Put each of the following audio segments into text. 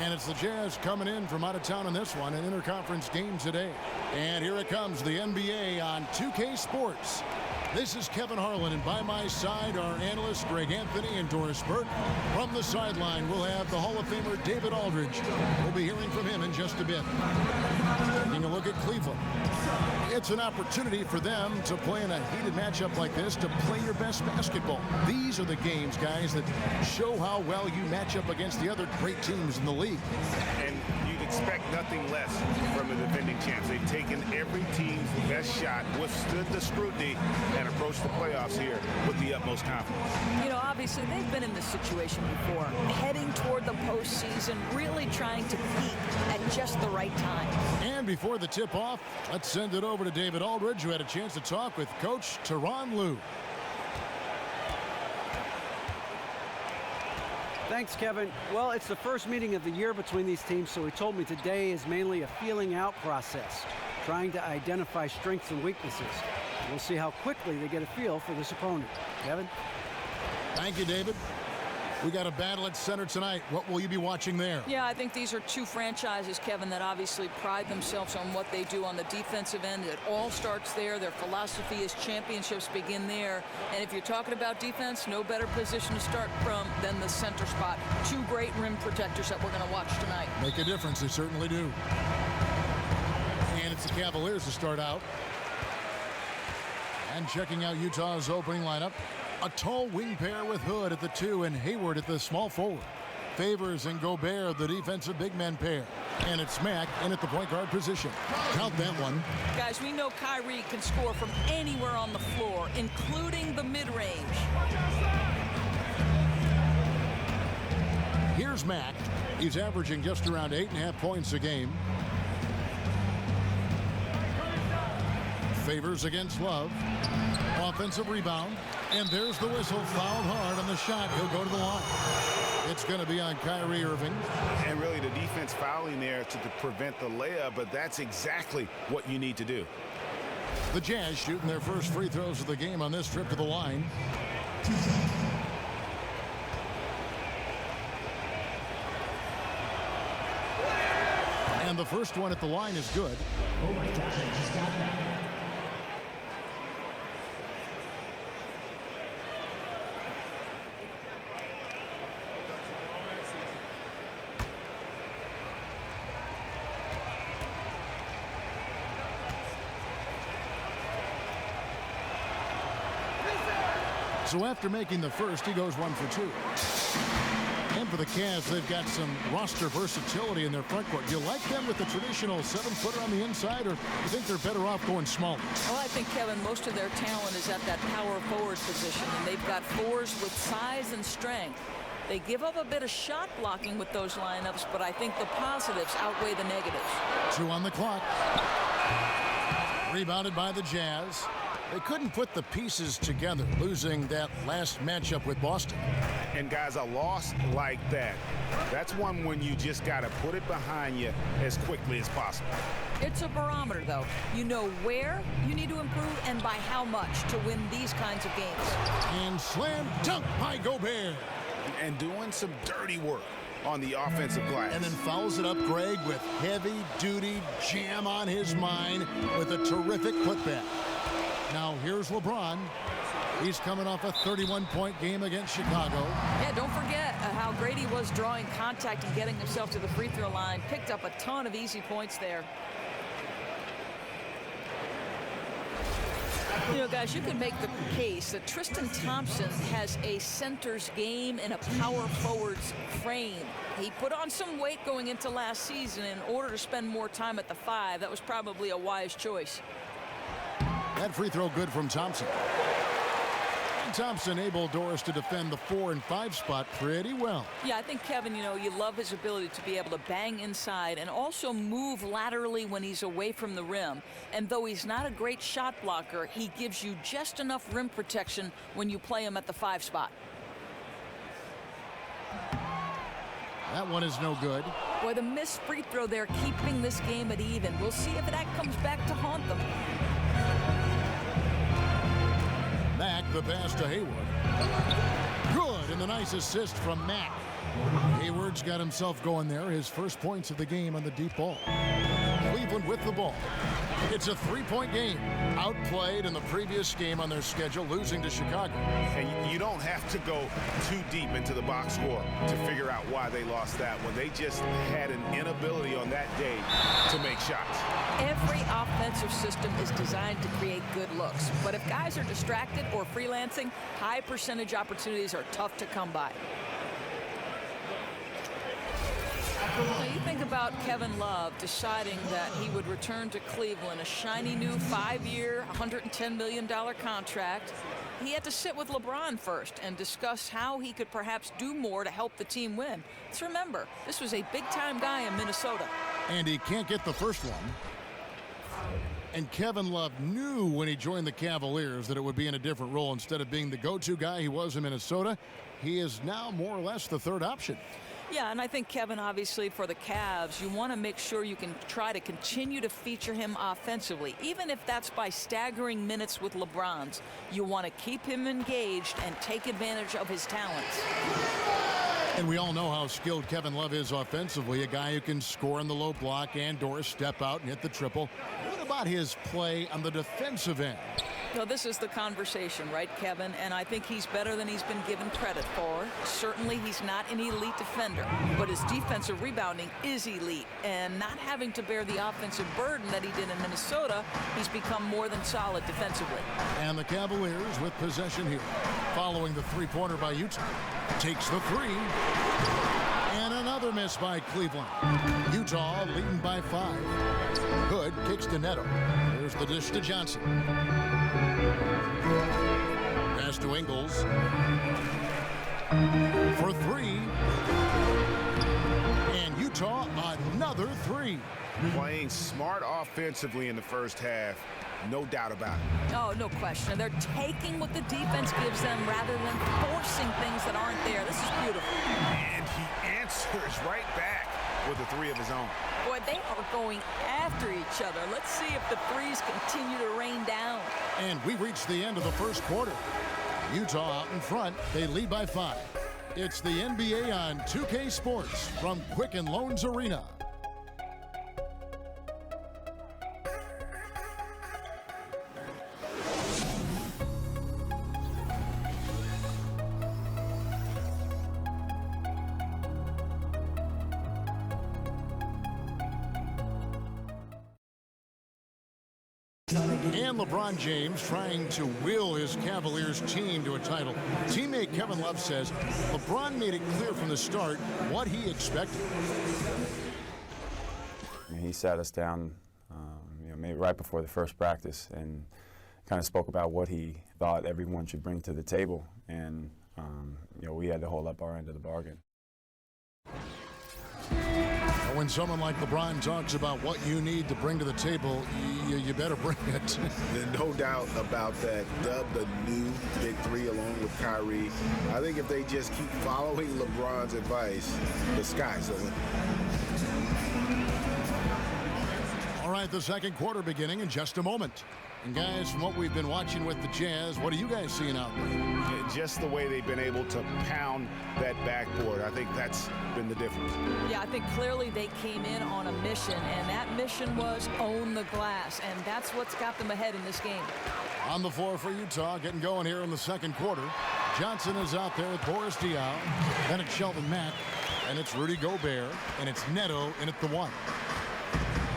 And it's the Jazz coming in from out of town in this one, an interconference game today. And here it comes, the NBA on 2K Sports. This is Kevin Harlan, and by my side are analysts Greg Anthony and Doris Burke. From the sideline, we'll have the Hall of Famer David Aldridge. We'll be hearing from him in just a bit. Taking a look at Cleveland. It's an opportunity for them to play in a heated matchup like this, to play your best basketball. These are the games, guys, that show how well you match up against the other great teams in the league. And you'd expect nothing less from the defending champs. They've taken every team's best shot, withstood the scrutiny, and approached the playoffs here with the utmost confidence. You know, obviously, they've been in this situation before, heading toward the postseason, really trying to peak at just the right time. And before the tip-off, let's send it over to David Aldridge, who had a chance to talk with Coach Tyronn Lue. Thanks, Kevin. Well, it's the first meeting of the year between these teams, so he told me today is mainly a feeling out process, trying to identify strengths and weaknesses. We'll see how quickly they get a feel for this opponent. Kevin? Thank you, David. We got a battle at center tonight. What will you be watching there? Yeah, I think these are two franchises, Kevin, that obviously pride themselves on what they do on the defensive end. It all starts there. Their philosophy is championships begin there. And if you're talking about defense, no better position to start from than the center spot. Two great rim protectors that we're going to watch tonight. Make a difference. They certainly do. And it's the Cavaliers to start out. And checking out Utah's opening lineup. A tall wing pair with Hood at the 2 and Hayward at the small forward. Favors and Gobert, the defensive big men pair. And it's Mack in at the point guard position. Count that one. Guys, we know Kyrie can score from anywhere on the floor, including the mid-range. Here's Mack. He's averaging just around 8.5 points a game. Favors against Love. Offensive rebound. And there's the whistle. Fouled hard on the shot. He'll go to the line. It's going to be on Kyrie Irving. And really the defense fouling there to prevent the layup, but that's exactly what you need to do. The Jazz shooting their first free throws of the game on this trip to the line. And the first one at the line is good. Oh my gosh, I just got that. So after making the first, he goes 1 for 2. And for the Cavs, they've got some roster versatility in their front court. Do you like them with the traditional 7-footer on the inside, or do you think they're better off going smaller? Well, I think, Kevin, most of their talent is at that power forward position, and they've got fours with size and strength. They give up a bit of shot blocking with those lineups, but I think the positives outweigh the negatives. 2 on the clock. Rebounded by the Jazz. They couldn't put the pieces together, losing that last matchup with Boston. And guys, a loss like that, that's one when you just got to put it behind you as quickly as possible. It's a barometer, though. You know where you need to improve and by how much to win these kinds of games. And slam dunk by Gobert. And doing some dirty work on the offensive glass. And then fouls it up, Greg, with heavy-duty jam on his mind with a terrific putback. Now here's LeBron. He's coming off a 31-point game against Chicago. Yeah, don't forget how great he was drawing contact and getting himself to the free throw line. Picked up a ton of easy points there. You know, guys, you can make the case that Tristan Thompson has a center's game and a power forward's frame. He put on some weight going into last season in order to spend more time at the 5. That was probably a wise choice. That free throw good from Thompson. And Thompson able, Doris, to defend the 4 and 5 spot pretty well. Yeah, I think, Kevin, you know, you love his ability to be able to bang inside and also move laterally when he's away from the rim. And though he's not a great shot blocker, he gives you just enough rim protection when you play him at the 5 spot. That one is no good. Boy, the missed free throw there keeping this game at even. We'll see if that comes back to haunt them. Mack, the pass to Hayward. Good, and the nice assist from Mack. Hayward's got himself going there. His first points of the game on the deep ball. Cleveland with the ball. It's a three-point game. Outplayed in the previous game on their schedule, losing to Chicago. And you don't have to go too deep into the box score to figure out why they lost that one. They just had an inability on that day to make shots. Every offensive system is designed to create good looks. But if guys are distracted or freelancing, high percentage opportunities are tough to come by. So you think about Kevin Love deciding that he would return to Cleveland, a shiny new 5-year, $110 million contract. He had to sit with LeBron first and discuss how he could perhaps do more to help the team win. Let's remember, this was a big-time guy in Minnesota. And he can't get the first one. And Kevin Love knew when he joined the Cavaliers that it would be in a different role. Instead of being the go-to guy he was in Minnesota, he is now more or less the third option. Yeah, and I think Kevin, obviously, for the Cavs, you want to make sure you can try to continue to feature him offensively, even if that's by staggering minutes with LeBron's. You want to keep him engaged and take advantage of his talents. And we all know how skilled Kevin Love is offensively, a guy who can score in the low block and or step out and hit the triple. What about his play on the defensive end? No, this is the conversation, right, Kevin? And I think he's better than he's been given credit for. Certainly, he's not an elite defender, but his defensive rebounding is elite. And not having to bear the offensive burden that he did in Minnesota, he's become more than solid defensively. And the Cavaliers with possession here. Following the three-pointer by Utah. Takes the three. And another miss by Cleveland. Utah leading by 5. Hood kicks to Neto. There's the dish to Johnson. Pass to Ingles. For 3. And Utah another 3. Playing smart offensively in the first half, no doubt about it. Oh, no question. They're taking what the defense gives them rather than forcing things that aren't there. This is beautiful. And he answers right back with a 3 of his own. Boy, they are going after each other. Let's see if the threes continue to rain down. And we reached the end of the first quarter. Utah out in front. They lead by 5. It's the NBA on 2K Sports from Quicken Loans Arena. And LeBron James trying to will his Cavaliers team to a title. Teammate Kevin Love says LeBron made it clear from the start what he expected. He sat us down maybe right before the first practice and kind of spoke about what he thought everyone should bring to the table. And we had to hold up our end of the bargain. When someone like LeBron talks about what you need to bring to the table, you better bring it. There's no doubt about that. Dub the new Big 3 along with Kyrie. I think if they just keep following LeBron's advice, the sky's the limit. All right, the second quarter beginning in just a moment. And guys, from what we've been watching with the Jazz, what are you guys seeing out there? Yeah, just the way they've been able to pound that backboard. I think that's been the difference. Yeah, I think clearly they came in on a mission, and that mission was own the glass, and that's what's got them ahead in this game. On the floor for Utah, getting going here in the second quarter. Johnson is out there with Boris Diaw. Then it's Sheldon Mack, and it's Rudy Gobert, and it's Neto in at the 1.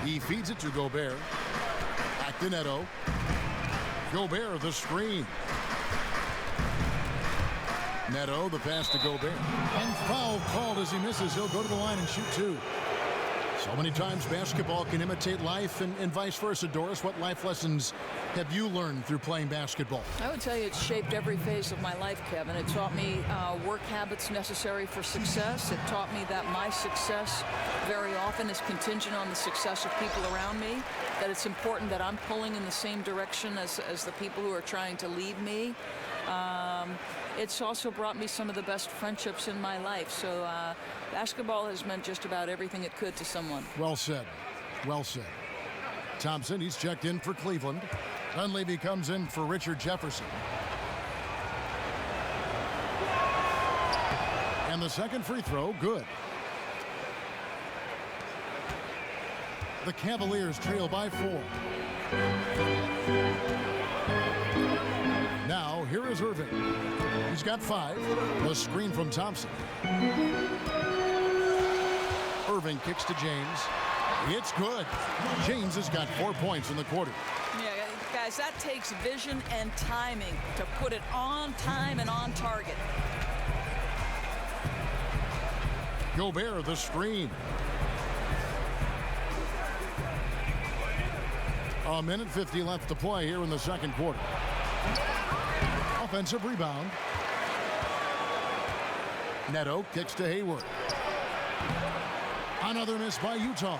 He feeds it to Gobert. Back to Neto. Gobert, the screen. Neto, the pass to Gobert. And foul called as he misses. He'll go to the line and shoot 2. So many times basketball can imitate life and vice versa. Doris, what life lessons have you learned through playing basketball? I would tell you it's shaped every phase of my life, Kevin. It taught me work habits necessary for success. It taught me that my success very often is contingent on the success of people around me, that it's important that I'm pulling in the same direction as the people who are trying to lead me. It's also brought me some of the best friendships in my life. So basketball has meant just about everything it could to someone. Well said. Well said. Thompson, he's checked in for Cleveland. Dunleavy comes in for Richard Jefferson. And the the second free throw, good. The Cavaliers trail by 4. Now, here is Irving. He's got 5. The screen from Thompson. Irving kicks to James. It's good. James has got 4 points in the quarter. Yeah, guys, that takes vision and timing to put it on time and on target. Gobert, the screen. A minute 50 left to play here in the second quarter. Offensive rebound. Neto kicks to Hayward. Another miss by Utah.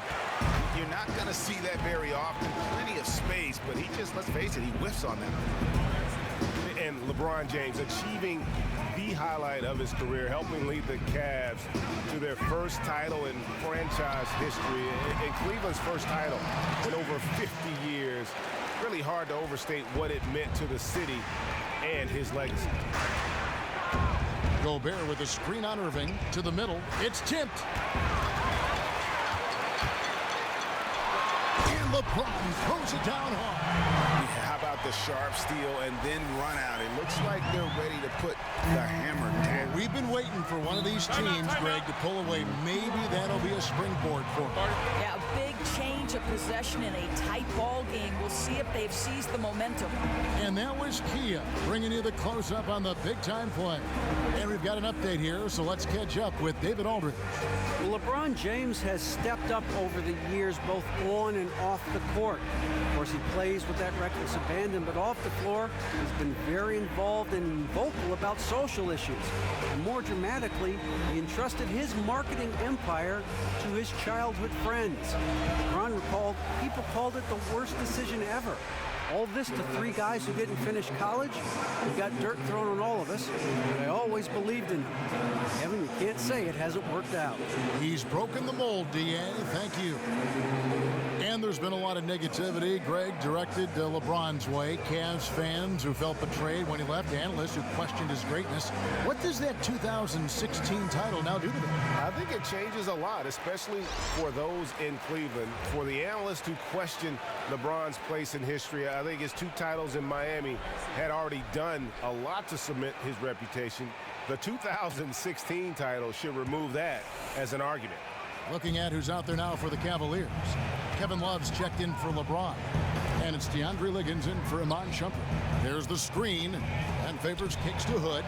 You're not going to see that very often. Plenty of space, but he just, let's face it, he whiffs on that. And LeBron James achieving the highlight of his career, helping lead the Cavs to their first title in franchise history, and Cleveland's first title in over 50 years. Really hard to overstate what it meant to the city and his legacy. Gobert with a screen on Irving to the middle. It's tipped. And LeBron throws it down hard. Yeah, how about the sharp steal and then run out? It looks like they're ready to put the hammer down. We've been waiting for one of these teams, Greg, to pull away. Maybe that'll be a springboard for them. Yeah, a big change of possession in a tight ball game. We'll see if they've seized the momentum. And that was Kia bringing you the close-up on the big-time play. And we've got an update here, so let's catch up with David Aldridge. Well, LeBron James has stepped up over the years, both on and off the court. Of course, he plays with that reckless abandon, but off the floor, he's been very involved and vocal about social issues. And more dramatically, he entrusted his marketing empire to his childhood friends. LeBron recalled, people called it the worst decision ever. All this to 3 guys who didn't finish college. We got dirt thrown on all of us, but I always believed in him. Kevin, you can't say it hasn't worked out. He's broken the mold, DA. Thank you. And there's been a lot of negativity, Greg, directed LeBron's way. Cavs fans who felt betrayed when he left, analysts who questioned his greatness. What does that 2016 title now do to them? I think it changes a lot, especially for those in Cleveland. For the analysts who question LeBron's place in history, I think his 2 titles in Miami had already done a lot to cement his reputation. The 2016 title should remove that as an argument. Looking at who's out there now for the Cavaliers. Kevin Love's checked in for LeBron. And it's DeAndre Liggins in for Iman Shumpert. There's the screen. And Favors kicks to Hood.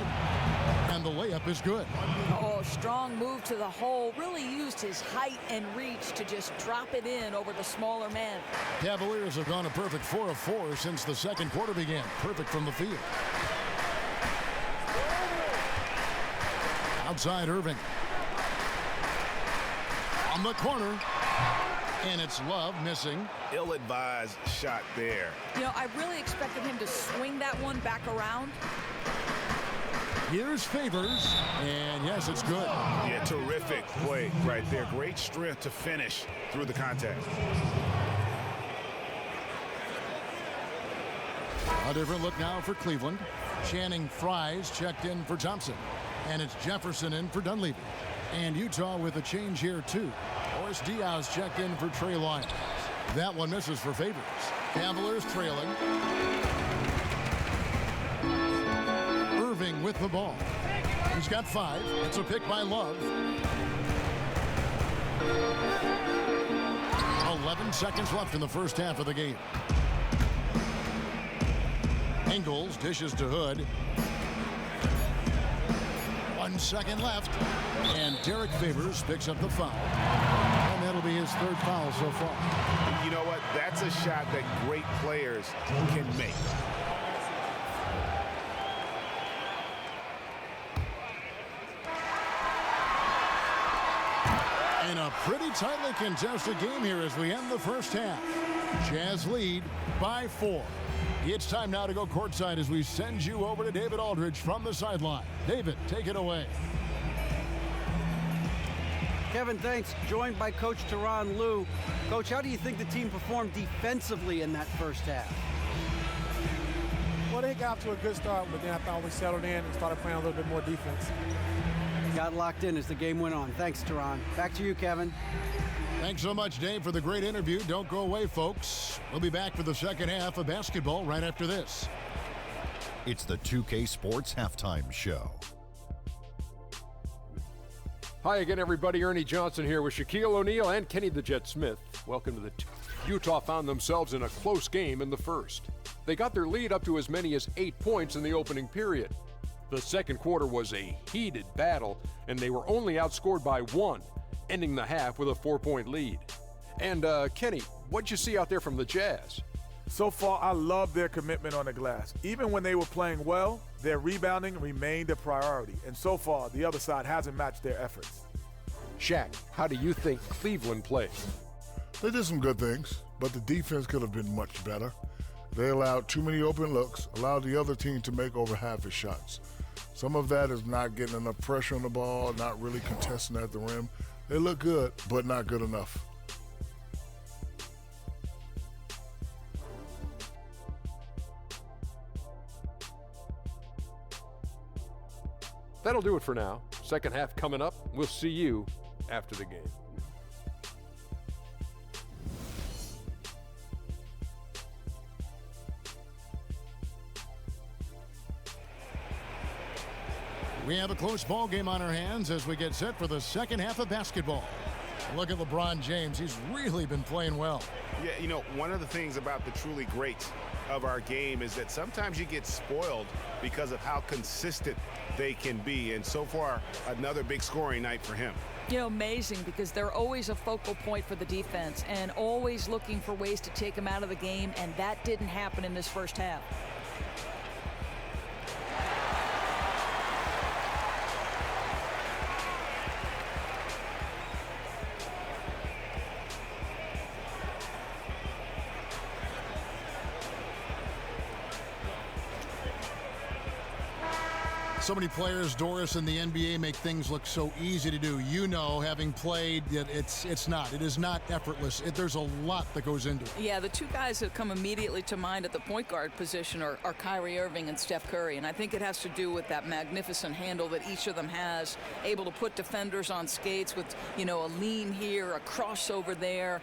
And the layup is good. Oh, strong move to the hole. Really used his height and reach to just drop it in over the smaller man. Cavaliers have gone a perfect 4 of 4 since the second quarter began. Perfect from the field. Outside Irving. On the corner. And it's Love missing. Ill-advised shot there. You know, I really expected him to swing that one back around. Here's Favors. And yes, it's good. Yeah, terrific play right there. Great strength to finish through the contact. A different look now for Cleveland. Channing Frye's checked in for Thompson. And it's Jefferson in for Dunleavy. And Utah with a change here, too. Boris Diaz checked in for Trey Lyons. That one misses for Favors. Cavaliers trailing. Irving with the ball. He's got 5. It's a pick by Love. 11 seconds left in the first half of the game. Ingles dishes to Hood. 1 second left. And Derek Favors picks up the foul. And that'll be his 3rd foul so far. You know what? That's a shot that great players can make. In a pretty tightly contested game here as we end the first half. Jazz lead by 4. It's time now to go courtside as we send you over to David Aldridge from the sideline. David, take it away. Kevin, thanks. Joined by Coach Tyronn Lue. Coach, how do you think the team performed defensively in that first half? Well, they got off to a good start, but then I thought we settled in and started playing a little bit more defense. Got locked in as the game went on. Thanks, Teron. Back to you, Kevin. Thanks so much, Dave, for the great interview. Don't go away, folks. We'll be back for the second half of basketball right after this. It's the 2K Sports Halftime Show. Hi again, everybody. Ernie Johnson here with Shaquille O'Neal and Kenny the Jet Smith. Welcome to the Utah found themselves in a close game in the first. They got their lead up to as many as 8 points in the opening period. The second quarter was a heated battle, and they were only outscored by 1, ending the half with a 4-point lead. And Kenny, what'd you see out there from the Jazz? So far, I love their commitment on the glass. Even when they were playing well, their rebounding remained a priority. And so far, the other side hasn't matched their efforts. Shaq, how do you think Cleveland played? They did some good things, but the defense could have been much better. They allowed too many open looks, allowed the other team to make over half his shots. Some of that is not getting enough pressure on the ball, not really contesting at the rim. They look good, but not good enough. That'll do it for now. Second half coming up. We'll see you after the game. We have a close ball game on our hands as we get set for the second half of basketball. Look at LeBron James. He's really been playing well. Yeah, you know, one of the things about the truly greats of our game is that sometimes you get spoiled because of how consistent they can be. And so far, another big scoring night for him. You know, amazing, because they're always a focal point for the defense and always looking for ways to take him out of the game, and that didn't happen in this first half. So many players, Doris, in the NBA make things look so easy to do. You know, having played, it's not. It is not effortless. There's a lot that goes into it. Yeah, the two guys that come immediately to mind at the point guard position are Kyrie Irving and Steph Curry, and I think it has to do with that magnificent handle that each of them has, able to put defenders on skates with, you know, a lean here, a crossover there.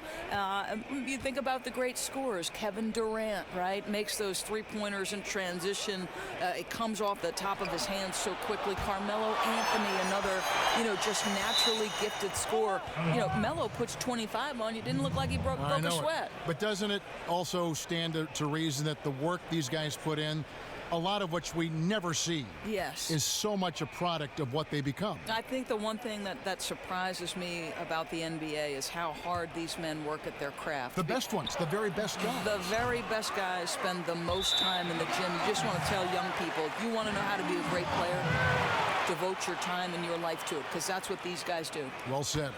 You think about the great scorers, Kevin Durant, right, makes those three-pointers in transition. It comes off the top of his hands so quickly. Carmelo Anthony, another, you know, just naturally gifted scorer. You know, Melo puts 25 on you. Didn't look like he broke a sweat. But doesn't it also stand to reason that the work these guys put in, a lot of which we never see, yes, is so much a product of what they become? I think the one thing that surprises me about the NBA is how hard these men work at their craft. The best ones, the very best guys. The very best guys spend the most time in the gym. You just want to tell young people, if you want to know how to be a great player, devote your time and your life to it, because that's what these guys do. Well said.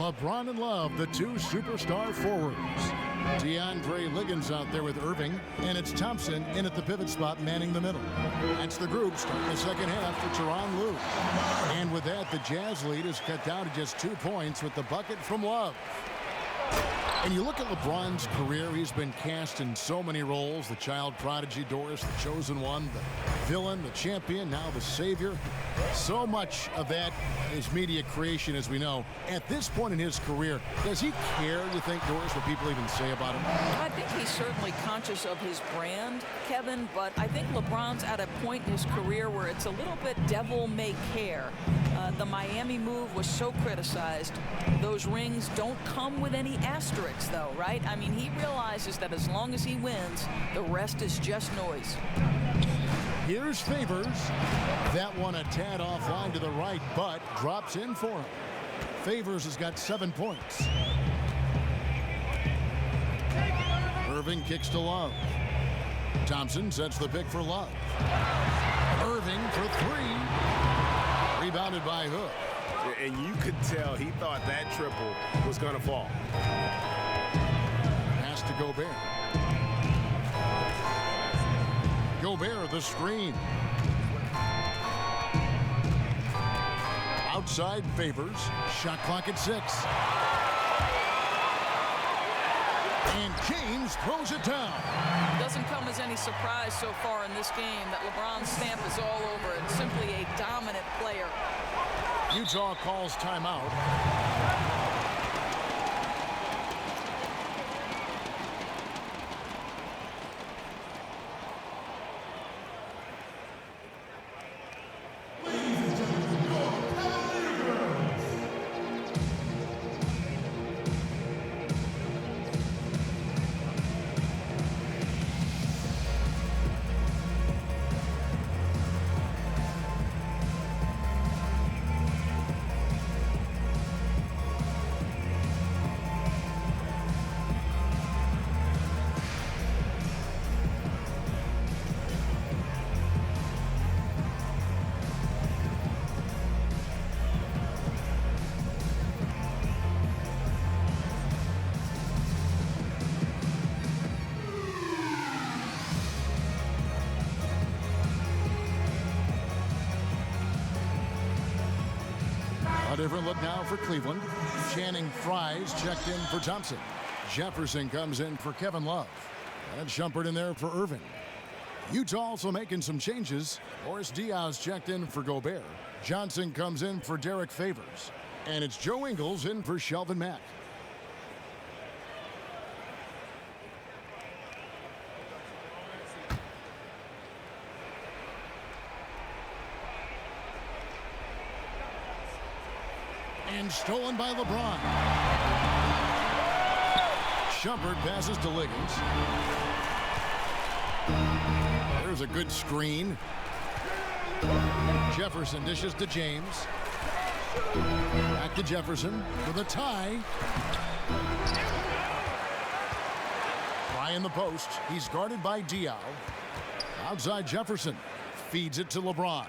LeBron and Love, the two superstar forwards. DeAndre Liggins out there with Irving, and it's Thompson in at the pivot spot, manning the middle. That's the group starting the second half for Tyronn Lue. And with that, the Jazz lead is cut down to just 2 points with the bucket from Love. And you look at LeBron's career, he's been cast in so many roles. The child prodigy, Doris, the chosen one, the villain, the champion, now the savior. So much of that is media creation, as we know. At this point in his career, does he care, you think, Doris, what people even say about him? I think he's certainly conscious of his brand, Kevin, but I think LeBron's at a point in his career where it's a little bit devil may care. The Miami move was so criticized. Those rings don't come with any asterisks, though, right? I mean, he realizes that as long as he wins, the rest is just noise. Here's Favors. That one a tad offline to the right, but drops in for him. Favors has got 7 points. Irving kicks to Love. Thompson sets the pick for Love. Irving for 3. Rebounded by Hook. And you could tell he thought that triple was going to fall. Pass to Gobert. Gobert, the screen. Outside Favors. Shot clock at 6. And James throws it down. Doesn't come as any surprise so far in this game that LeBron's stamp is all over it. Simply a dominant player. Utah calls timeout. A different look now for Cleveland. Channing Fries checked in for Thompson. Jefferson comes in for Kevin Love. And Shumpert in there for Irving. Utah also making some changes. Boris Diaz checked in for Gobert. Johnson comes in for Derek Favors. And it's Joe Ingles in for Shelvin Mack. And stolen by LeBron. Shumpert passes to Liggins. There's a good screen. Jefferson dishes to James. Back to Jefferson for the tie. Try in the post. He's guarded by Diaw. Outside Jefferson. Feeds it to LeBron.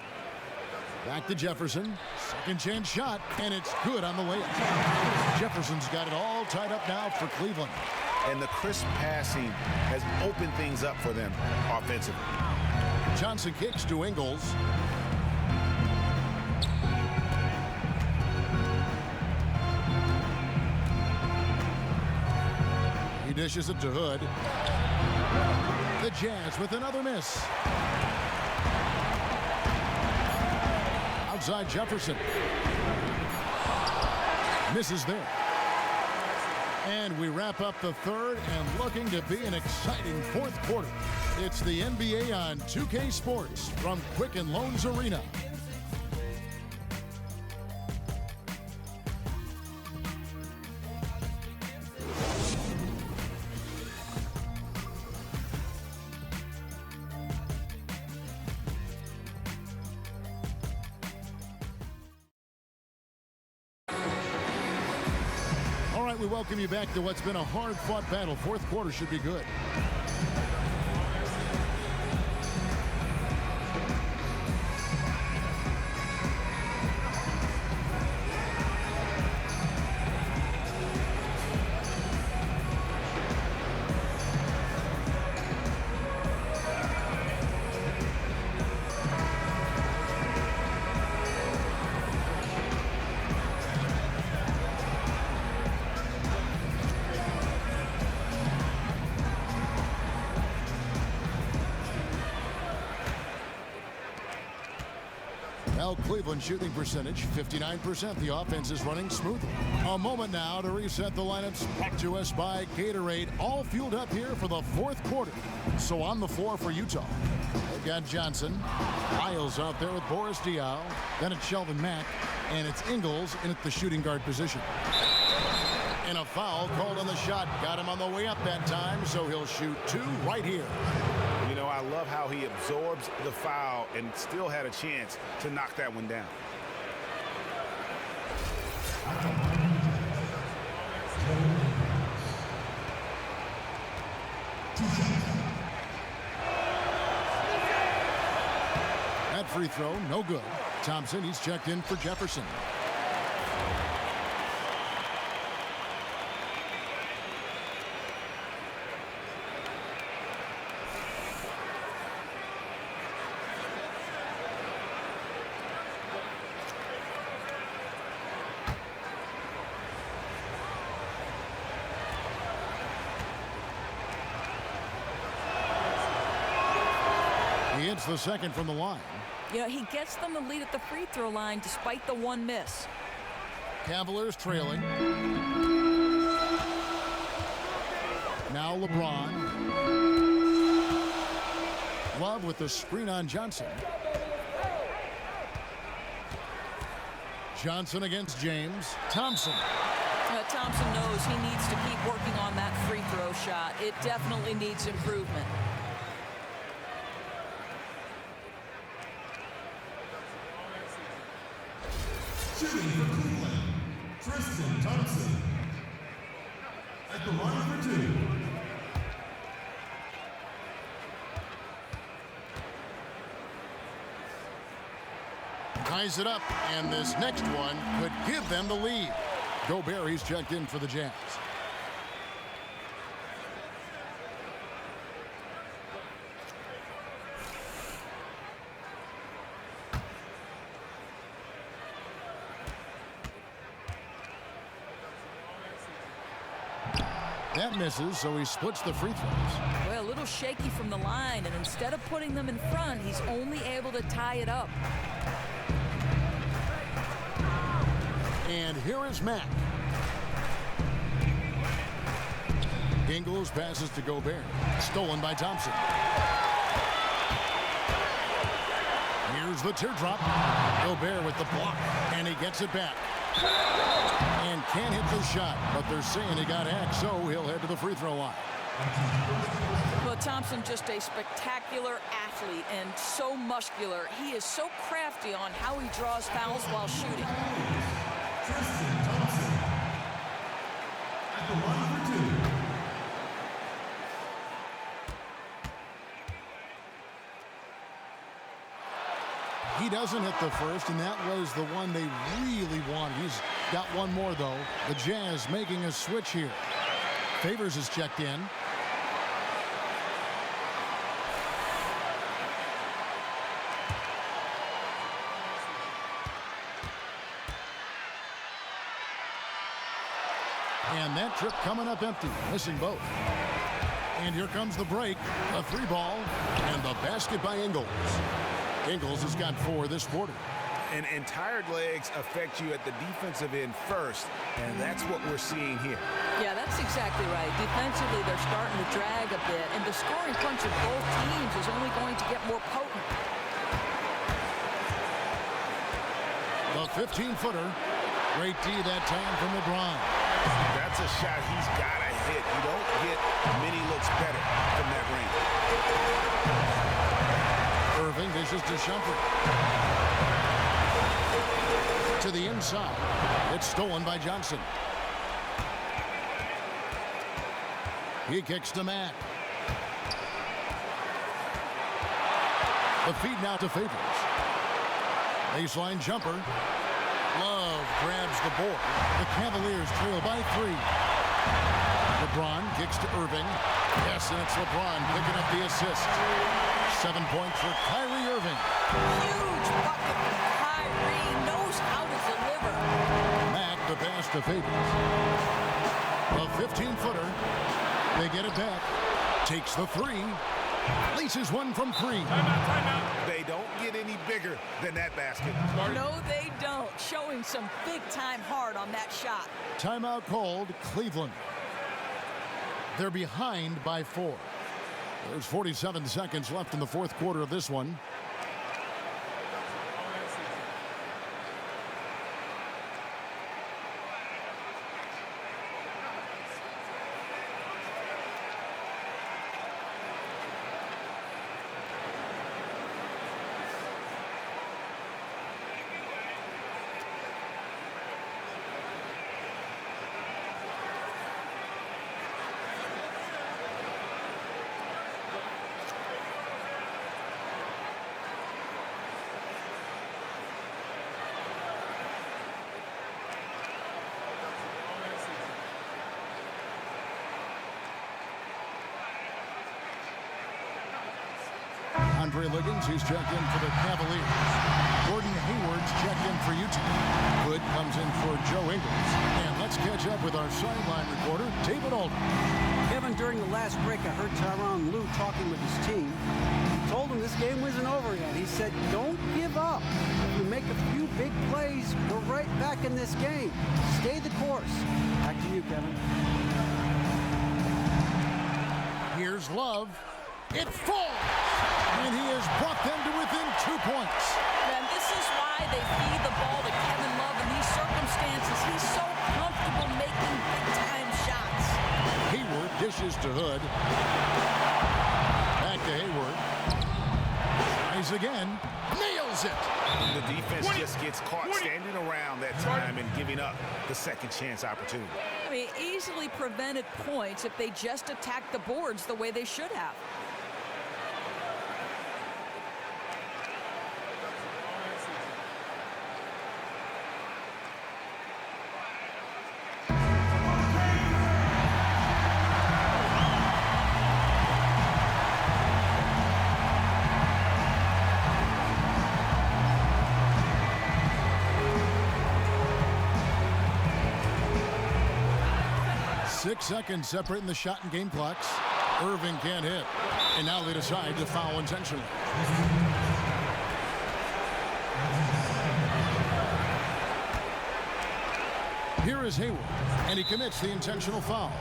Back to Jefferson. Second chance shot, and it's good on the layup. Jefferson's got it all tied up now for Cleveland. And the crisp passing has opened things up for them offensively. Johnson kicks to Ingles. He dishes it to Hood. The Jazz with another miss. Outside Jefferson. Misses there. And we wrap up the third and looking to be an exciting fourth quarter. It's the NBA on 2K Sports from Quicken Loans Arena. We welcome you back to what's been a hard-fought battle. Fourth quarter should be good. Well, Cleveland shooting percentage, 59%. The offense is running smoothly. A moment now to reset the lineups. Brought to us by Gatorade. All fueled up here for the fourth quarter. So on the floor for Utah, they've got Johnson. Isles out there with Boris Diaw. Then it's Shelvin Mack. And it's Ingles in at the shooting guard position. And a foul called on the shot. Got him on the way up that time, so he'll shoot two right here. You know, I love how he absorbs the foul and still had a chance to knock that one down. That free throw, no good. Thompson, he's checked in for Jefferson. hits the second from the line. You know, he gets them the lead at the free throw line despite the one miss. Cavaliers trailing. Now LeBron. Love with the screen on Johnson. Johnson against James. Thompson. Thompson knows he needs to keep working on that free throw shot. It definitely needs improvement. Shooting for Cleveland, Tristan Thompson. At the line for 2. Ties it up, and this next one could give them the lead. Gobert, he's checked in for the Jazz. That misses, so he splits the free throws. Well, a little shaky from the line, and instead of putting them in front, he's only able to tie it up. And here is Mack. Ingles passes to Gobert. Stolen by Thompson. Here's the teardrop. Gobert with the block, and he gets it back. And can't hit the shot, but they're saying he got hacked, so he'll head to the free throw line. Well, Thompson, just a spectacular athlete and so muscular. He is so crafty on how he draws fouls while shooting. Tristan Thompson. At the line for 2. He doesn't hit the first, and that was the one they really wanted. He's got one more, though. The Jazz making a switch here. Favors is checked in. And that trip coming up empty, missing both. And here comes the break. A 3-ball, and the basket by Ingles. Ingles has got 4 this quarter. And tired legs affect you at the defensive end first, and that's what we're seeing here. Yeah, that's exactly right. Defensively, they're starting to drag a bit, and the scoring punch of both teams is only going to get more potent. The 15-footer. Great D that time from LeBron. That's a shot he's got to hit. You don't get many looks better from that range. Irving dishes to Shumpert. To the inside. It's stolen by Johnson. He kicks to Matt. The feed now to Favors. Baseline jumper. Love grabs the board. The Cavaliers trail by 3. LeBron kicks to Irving. Yes, and it's LeBron picking up the assist. 7 points for Kyrie Irving. Huge bucket from Kyrie. Knows how to deliver. Mack the pass to Favors. A 15-footer. They get it back. Takes the 3. Laces one from 3. Timeout. They don't get any bigger than that basket. No, they don't. Showing some big-time heart on that shot. Timeout called Cleveland. They're behind by 4. There's 47 seconds left in the fourth quarter of this one. Andre Liggins, he's checked in for the Cavaliers. Gordon Hayward's checked in for Utah. Hood comes in for Joe Ingles. And let's Let's catch up with our sideline reporter, David Alden. Kevin, during the last break, I heard Tyronn Lue talking with his team. He told them this game wasn't over yet. He said, don't give up. If we make a few big plays, we're right back in this game. Stay the course. Back to you, Kevin. Here's Love. It falls! And he has brought them to within 2 points. And this is why they feed the ball to Kevin Love in these circumstances. He's so comfortable making big-time shots. Hayward dishes to Hood. Back to Hayward. Tries again. Nails it! The defense just gets caught standing around that time and giving up the second chance opportunity. I mean, easily prevented points if they just attacked the boards the way they should have. Seconds separating the shot and game clocks. Irving can't hit. And now they decide to foul intentionally. Here is Hayward, and he commits the intentional foul.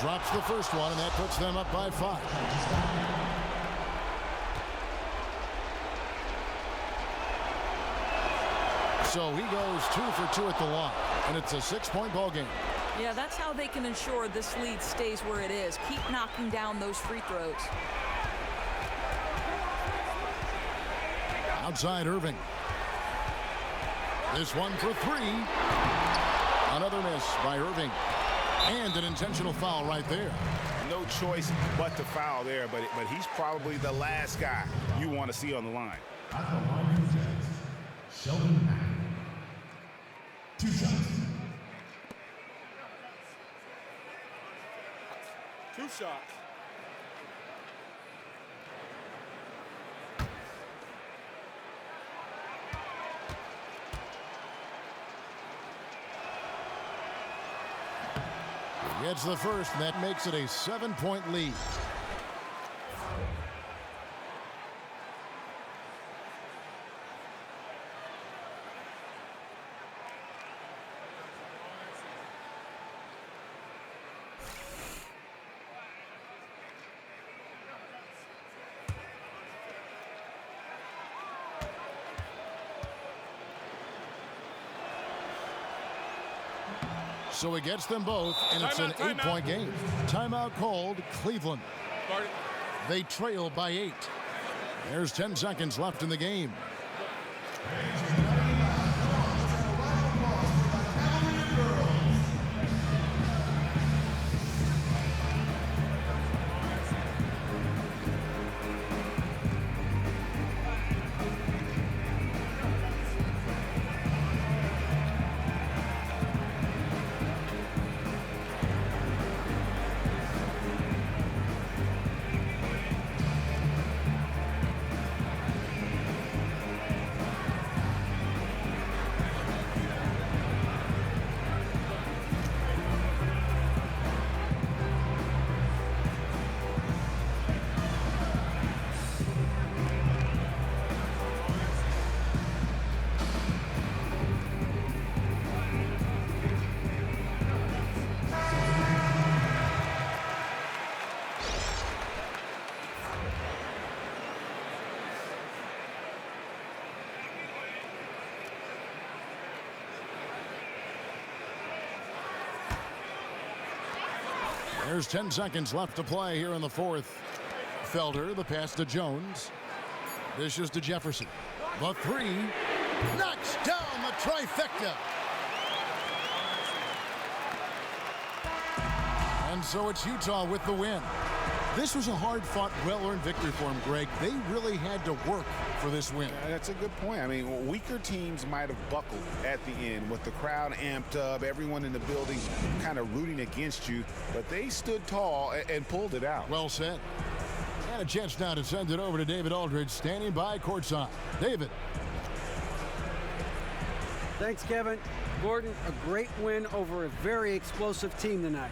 Drops the first one, and that puts them up by 5. So he goes 2 for 2 at the line, and it's a 6-point ball game. Yeah, that's how they can ensure this lead stays where it is. Keep knocking down those free throws. Outside Irving. This one for 3. Another miss by Irving. And an intentional foul right there. No choice but to foul there, but he's probably the last guy you want to see on the line. At the line for Jets, Sheldon Mack. 2 shots. 2 shots. Gets the first, and that makes it a 7-point lead. So he gets them both, and it's an 8-point game. Timeout called, Cleveland. They trail by 8. There's 10 seconds left in the game. There's 10 seconds left to play here in the fourth. Felder, the pass to Jones. Dishes to Jefferson. The 3. Knocks down the trifecta. And so it's Utah with the win. This was a hard-fought, well-earned victory for them, Greg. They really had to work for this win. Yeah, that's a good point. I mean, weaker teams might have buckled at the end with the crowd amped up, everyone in the building kind of rooting against you, but they stood tall and pulled it out. Well said. And a chance now to send it over to David Aldridge, standing by courtside. David. Thanks, Kevin. Gordon, a great win over a very explosive team tonight.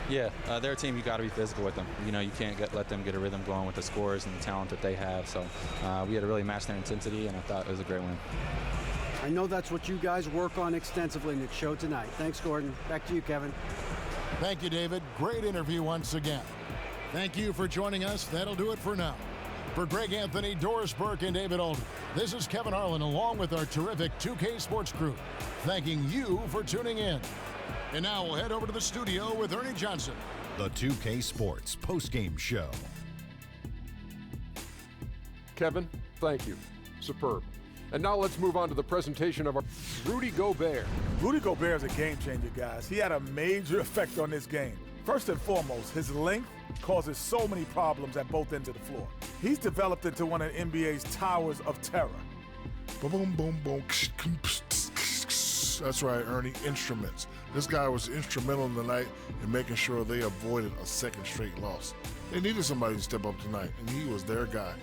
Yeah, they're a team you got to be physical with them. You know, you can't let them get a rhythm going with the scores and the talent that they have. So we had to really match their intensity, and I thought it was a great win. I know that's what you guys work on extensively, and it showed tonight. Thanks, Gordon. Back to you, Kevin. Thank you, David. Great interview once again. Thank you for joining us. That'll do it for now. For Greg Anthony, Doris Burke, and David Aldridge, this is Kevin Harlan along with our terrific 2K Sports crew, thanking you for tuning in. And now we'll head over to the studio with Ernie Johnson. The 2K Sports postgame show. Kevin, thank you. Superb. And now let's move on to the presentation of our Rudy Gobert. Rudy Gobert is a game changer, guys. He had a major effect on this game. First and foremost, his length causes so many problems at both ends of the floor. He's developed into one of the NBA's towers of terror. Boom, boom, boom. That's right, Ernie, instruments. This guy was instrumental in the night in making sure they avoided a second straight loss. They needed somebody to step up tonight, and he was their guy.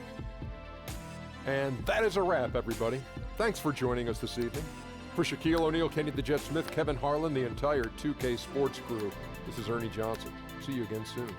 And that is a wrap, everybody. Thanks for joining us this evening. For Shaquille O'Neal, Kenny the Jet Smith, Kevin Harlan, the entire 2K Sports crew, this is Ernie Johnson. See you again soon.